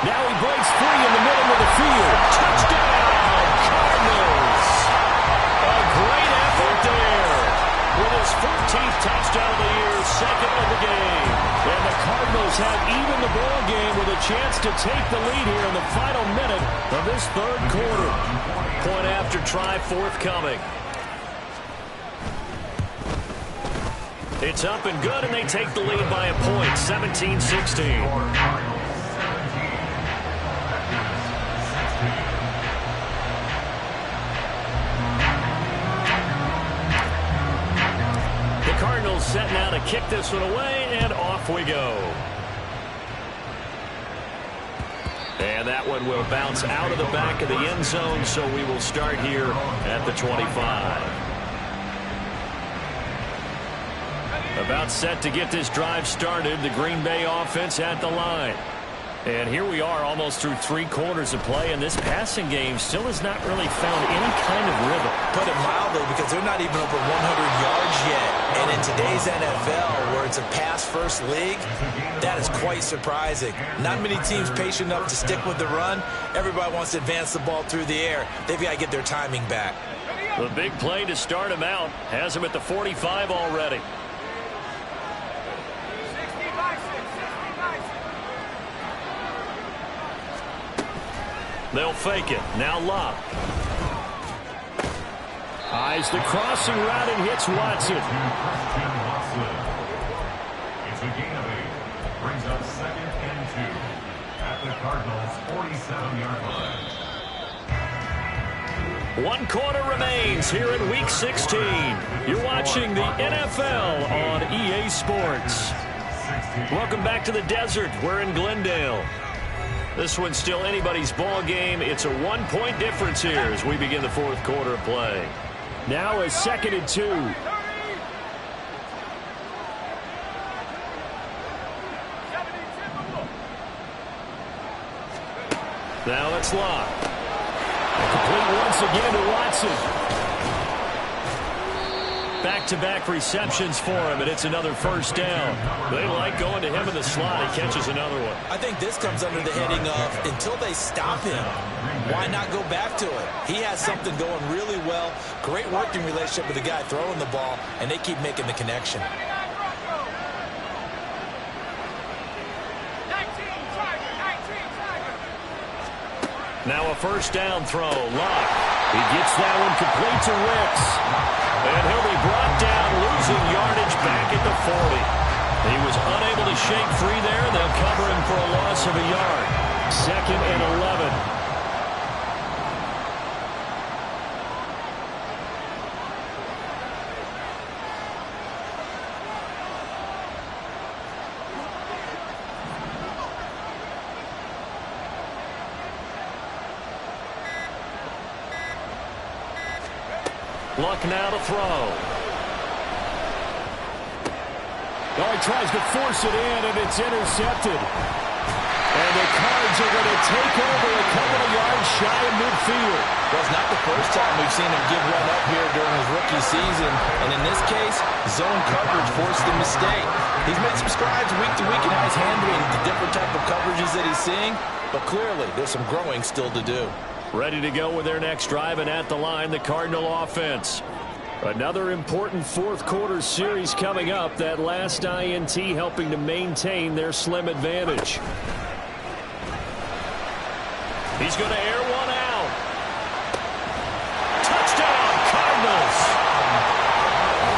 Now he breaks free in the middle of the field. Touchdown, Cardinals. A great effort there. With his 14th touchdown of the year, 2nd of the game. And the Cardinals have even the ball game with a chance to take the lead here in the final minute of this 3rd quarter. Point after try forthcoming. It's up and good, and they take the lead by a point, 17-16. Cardinals set now to kick this one away, and off we go. And that one will bounce out of the back of the end zone, so we will start here at the 25. About set to get this drive started, the Green Bay offense at the line. And here we are almost through 3 quarters of play, and this passing game still has not really found any kind of rhythm. Put it mildly, because they're not even over 100 yards yet. And in today's NFL, where it's a pass-first league, that is quite surprising. Not many teams patient enough to stick with the run. Everybody wants to advance the ball through the air. They've got to get their timing back. The big play to start him out has him at the 45 already. They'll fake it. Now Locke. Eyes the crossing route and hits Watson. It's a gain of 8. Brings up 2nd and 2 at the Cardinals' 47-yard line. 1 quarter remains here in Week 16. You're watching the NFL on EA Sports. Welcome back to the desert. We're in Glendale. This one's still anybody's ball game. It's a 1-point difference here as we begin the 4th quarter of play. Now a 2nd and 2. Now it's Locke. Complete once again to Watson. Back-to-back receptions for him, and it's another 1st down. They like going to him in the slot. He catches another one. I think this comes under the heading of, until they stop him, why not go back to it? He has something going really well. Great working relationship with the guy throwing the ball, and they keep making the connection. Now a 1st down throw. Locke. He gets that one complete to Ricks. And he'll be brought down, losing yardage back at the 40. He was unable to shake free there. They'll cover him for a loss of a yard. 2nd and 11. Luck now to throw. Oh, he tries to force it in, and it's intercepted. And the Cards are going to take over a couple of yards shy of midfield. Well, it's not the first time we've seen him give one up here during his rookie season. And in this case, zone coverage forced the mistake. He's made some strides week to week in how he's handling the different type of coverages that he's seeing. But clearly, there's some growing still to do. Ready to go with their next drive, and at the line, the Cardinal offense. Another important 4th quarter series coming up. That last INT helping to maintain their slim advantage. He's going to air one out. Touchdown, Cardinals.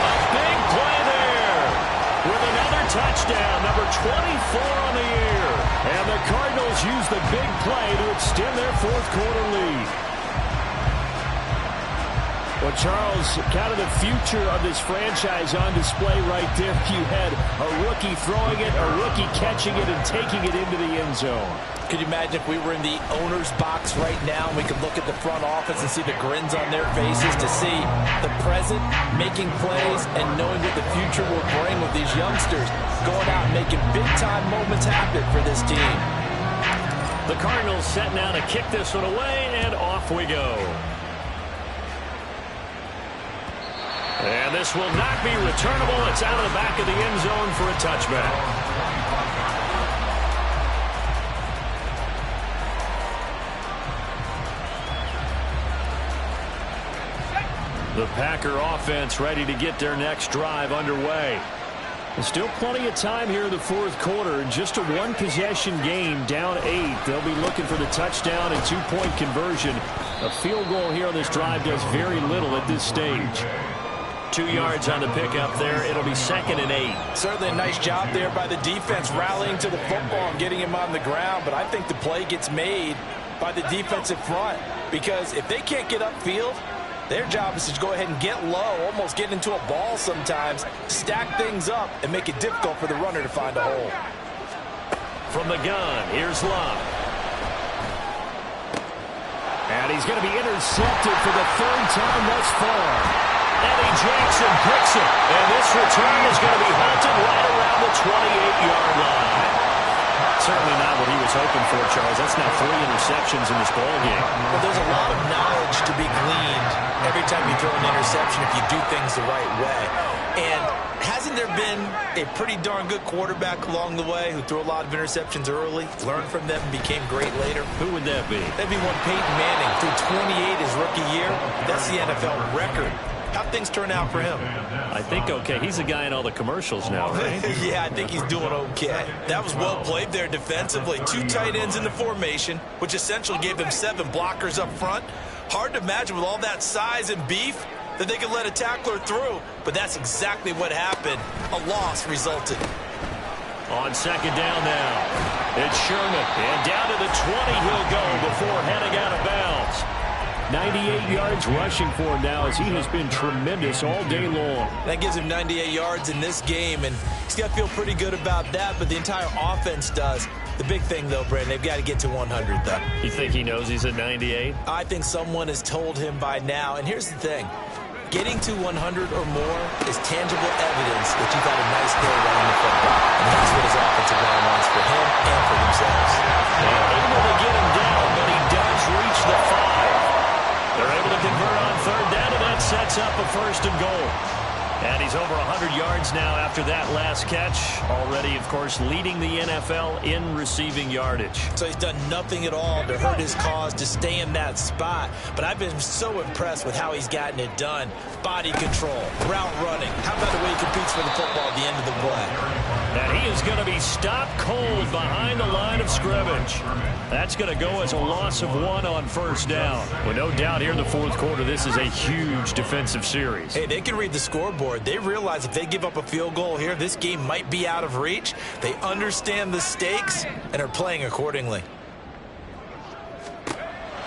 A big play there with another touchdown, number 24 on the year. And the Cardinals use the big play to extend their 4th quarter lead. Well, Charles, kind of the future of this franchise on display right there. You had a rookie throwing it, a rookie catching it, and taking it into the end zone. Could you imagine if we were in the owner's box right now and we could look at the front office and see the grins on their faces, to see the present making plays and knowing what the future will bring with these youngsters going out and making big-time moments happen for this team. The Cardinals set now to kick this one away, and off we go. And this will not be returnable. It's out of the back of the end zone for a touchback. The Packer offense ready to get their next drive underway. There's still plenty of time here in the fourth quarter. Just a one-possession game, down 8. They'll be looking for the touchdown and two-point conversion. A field goal here on this drive does very little at this stage. 2 yards on the pickup there. It'll be 2nd and 8. Certainly a nice job there by the defense rallying to the football and getting him on the ground. But I think the play gets made by the defensive front, because if they can't get upfield, their job is to go ahead and get low, almost get into a ball sometimes, stack things up, and make it difficult for the runner to find a hole. From the gun, here's Love. And he's going to be intercepted for the 3rd time thus far. Eddie Jackson picks it, and this return is going to be halted right around the 28-yard line. Certainly not what he was hoping for, Charles. That's now 3 interceptions in this ballgame. Well, there's a lot of knowledge to be gleaned every time you throw an interception if you do things the right way. And hasn't there been a pretty darn good quarterback along the way who threw a lot of interceptions early, learned from them, and became great later? Who would that be? That'd be one Peyton Manning. Threw 28 his rookie year. That's the NFL record. How'd things turn out for him? I think okay. He's the guy in all the commercials now, right? Yeah, I think he's doing okay. That was well played there defensively. 2 tight ends in the formation, which essentially gave them 7 blockers up front. Hard to imagine with all that size and beef that they could let a tackler through, but that's exactly what happened. A loss resulted. On 2nd down now, it's Sherman, and down to the 20 he'll go before heading out of bounds. 98 yards rushing for him now, as he has been tremendous all day long. That gives him 98 yards in this game, and he's got to feel pretty good about that, but the entire offense does. The big thing, though, Brandon, they've got to get to 100, though. You think he knows he's at 98? I think someone has told him by now, and here's the thing. Getting to 100 or more is tangible evidence that you've had a nice day running the football, and that's what his offensive line wants for him and for themselves. And able to get him down, but he does reach the 5. They're able to convert on 3rd down, and that sets up a 1st and goal. And he's over 100 yards now after that last catch. Already, of course, leading the NFL in receiving yardage. So he's done nothing at all to hurt his cause, to stay in that spot. But I've been so impressed with how he's gotten it done. Body control, route running. How about the way he competes for the football at the end of the play? And he is going to be stopped cold behind the line of scrimmage. That's going to go as a loss of 1 on 1st down. Well, no doubt here in the 4th quarter, this is a huge defensive series. Hey, they can read the scoreboard. They realize if they give up a field goal here, this game might be out of reach. They understand the stakes and are playing accordingly.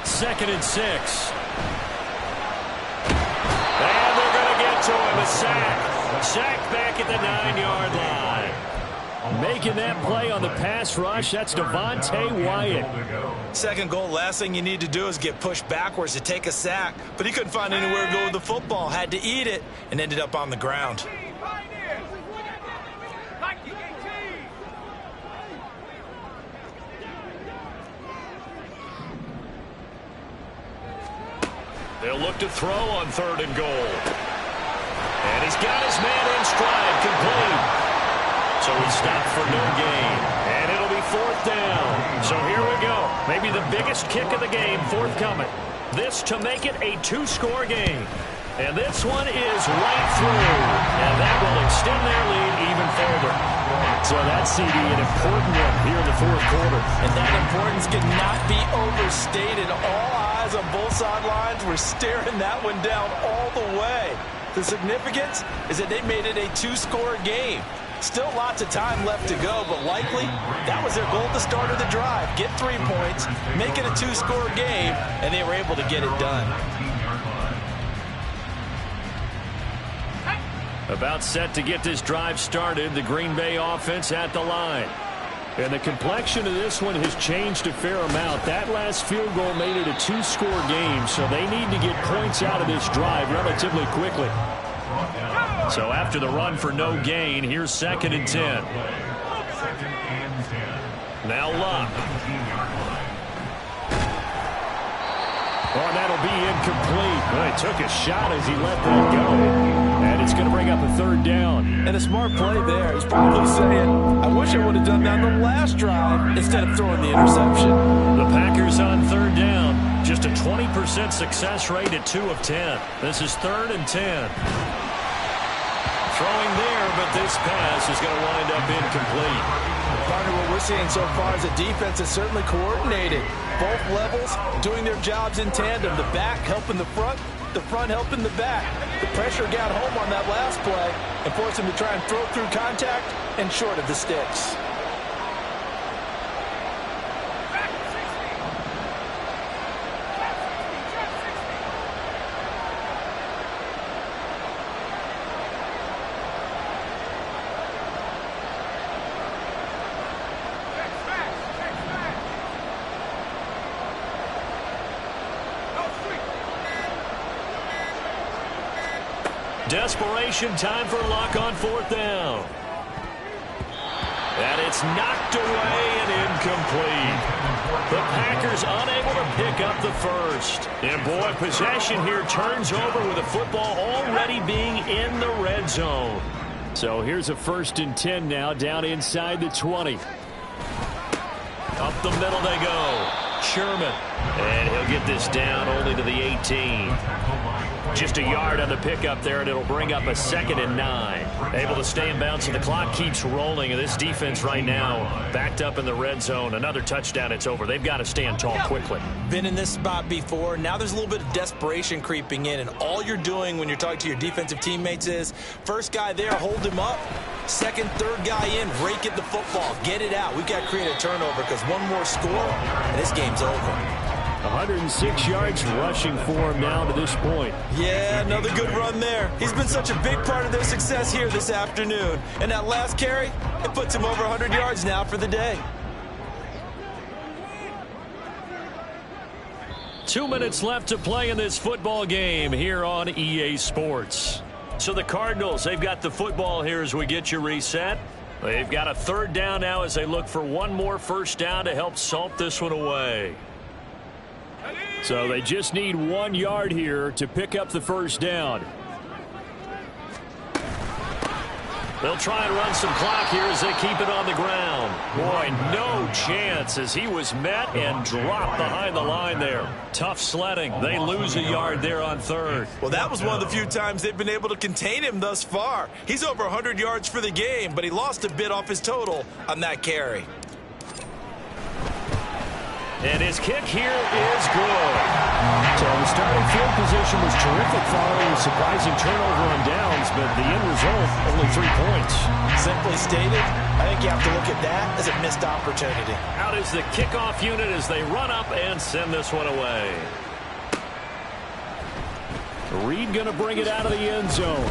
2nd and 6. And they're going to get to him. A sack. Sack back at the 9-yard line. Making that play on the pass rush, that's Devontae Wyatt. 2nd goal, last thing you need to do is get pushed backwards to take a sack. But he couldn't find anywhere to go with the football, had to eat it, and ended up on the ground. They'll look to throw on 3rd and goal. And he's got his man in stride, complete. So he stopped for no gain. And it'll be 4th down. So here we go. Maybe the biggest kick of the game forthcoming. This to make it a 2-score game. And this one is right through. And that will extend their lead even further. So that's CD, an important one here in the 4th quarter. And that importance cannot be overstated. All eyes on both sidelines were staring that one down all the way. The significance is that they made it a 2-score game. Still lots of time left to go, but likely that was their goal at the start of the drive. Get 3 points, make it a 2-score game, and they were able to get it done. About set to get this drive started. The Green Bay offense at the line. And the complexion of this one has changed a fair amount. That last field goal made it a 2-score game, so they need to get points out of this drive relatively quickly. So after the run for no gain, here's 2nd and 10. Now Luck. Oh, that'll be incomplete. Well, he took a shot as he let that go. And it's going to bring up a 3rd down. And a smart play there. He's probably saying, I wish I would have done that on the last drive instead of throwing the interception. The Packers on 3rd down. Just a 20% success rate at 2 of 10. This is 3rd and 10. Throwing there, but this pass is going to wind up incomplete. Partner, what we're seeing so far is the defense is certainly coordinated. Both levels doing their jobs in tandem. The back helping the front helping the back. The pressure got home on that last play and forced him to try and throw through contact and short of the sticks. Desperation time for Luck on 4th down. And it's knocked away and incomplete. The Packers unable to pick up the first. And boy, possession here turns over with the football already being in the red zone. So here's a 1st and 10 now, down inside the 20. Up the middle they go. Sherman. And he'll get this down only to the 18. Just a yard on the pickup there, and it'll bring up a 2nd and 9. Able to stay in bounds, and the clock keeps rolling. And this defense right now backed up in the red zone. Another touchdown, it's over. They've got to stand tall quickly. Been in this spot before. Now there's a little bit of desperation creeping in, and all you're doing when you're talking to your defensive teammates is first guy there, hold him up. Second, third guy in, rake at the football. Get it out. We've got to create a turnover because one more score, and this game's over. 106 yards rushing for him now to this point. Yeah, another good run there. He's been such a big part of their success here this afternoon. And that last carry, it puts him over 100 yards now for the day. 2 minutes left to play in this football game here on EA Sports. So the Cardinals, they've got the football here as we get you reset. They've got a 3rd down now as they look for one more 1st down to help salt this one away. So they just need 1 yard here to pick up the 1st down. They'll try and run some clock here as they keep it on the ground. Boy, no chance as he was met and dropped behind the line there. Tough sledding. They lose a yard there on 3rd. Well, that was one of the few times they've been able to contain him thus far. He's over 100 yards for the game, but he lost a bit off his total on that carry. And his kick here is good. So the starting field position was terrific following a surprising turnover on downs, but the end result, only 3 points. Simply stated, I think you have to look at that as a missed opportunity. Out is the kickoff unit as they run up and send this one away. Reed going to bring it out of the end zone.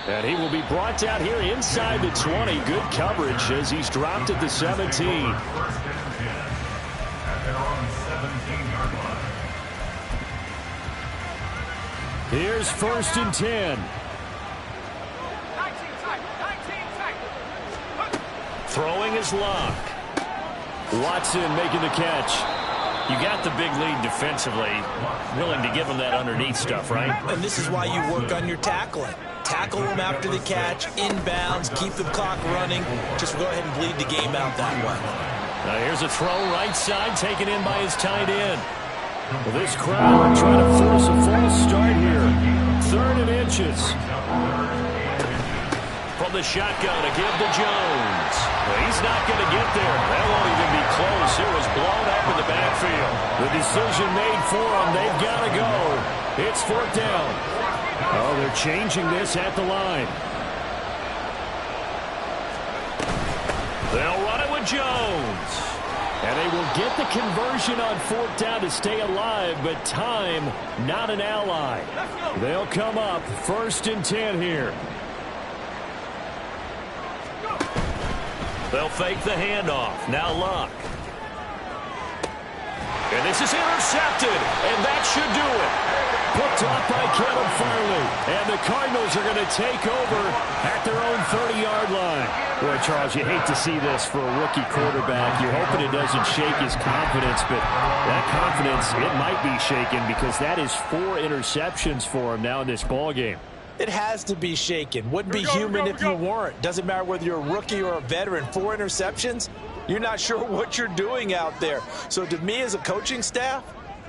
And he will be brought down here inside the 20. Good coverage as he's dropped at the 17. Here's 1st and 10. Throwing is Luck. Watson making the catch. You got the big lead defensively. Willing to give him that underneath stuff, right? And this is why you work on your tackling. Tackle them after the catch, inbounds, keep the clock running. Just go ahead and bleed the game out that way. Now here's a throw right side taken in by his tight end. Well, this crowd trying to force a false start here. 3rd and inches. From the shotgun to give to Jones. Well, he's not going to get there. That won't even be close. It was blown up in the backfield. The decision made for them. They've got to go. It's 4th down. Oh, they're changing this at the line. They'll run it with Jones. And they will get the conversion on 4th down to stay alive, but time, not an ally. They'll come up 1st and 10 here. They'll fake the handoff. Now Luck. And this is intercepted, and that should do it. Picked off by Caleb Farley. And the Cardinals are going to take over at their own 30-yard line. Boy, Charles, you hate to see this for a rookie quarterback. You're hoping it doesn't shake his confidence, but that confidence, it might be shaken because that is 4 interceptions for him now in this ballgame. It has to be shaken. Wouldn't be human if you weren't. Doesn't matter whether you're a rookie or a veteran. 4 interceptions, you're not sure what you're doing out there. So to me as a coaching staff,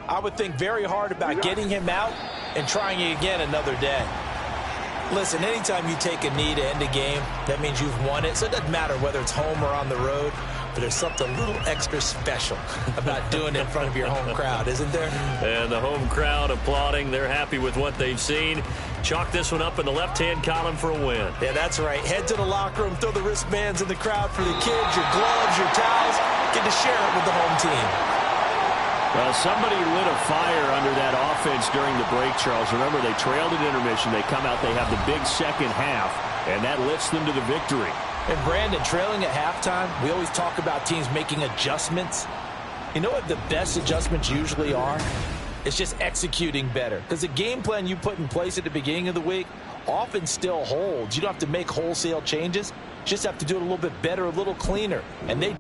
I would think very hard about getting him out and trying it again another day. Listen, anytime you take a knee to end a game, that means you've won it. So it doesn't matter whether it's home or on the road, but there's something a little extra special about doing it in front of your home crowd, isn't there? And the home crowd applauding. They're happy with what they've seen. Chalk this one up in the left-hand column for a win. Yeah, that's right. Head to the locker room, throw the wristbands in the crowd for the kids, your gloves, your towels. Get to share it with the home team. Well, somebody lit a fire under that offense during the break, Charles. Remember, they trailed at intermission. They come out, they have the big second half, and that lifts them to the victory. And Brandon, trailing at halftime, we always talk about teams making adjustments. You know what the best adjustments usually are? It's just executing better. Because the game plan you put in place at the beginning of the week often still holds. You don't have to make wholesale changes. You just have to do it a little bit better, a little cleaner. And they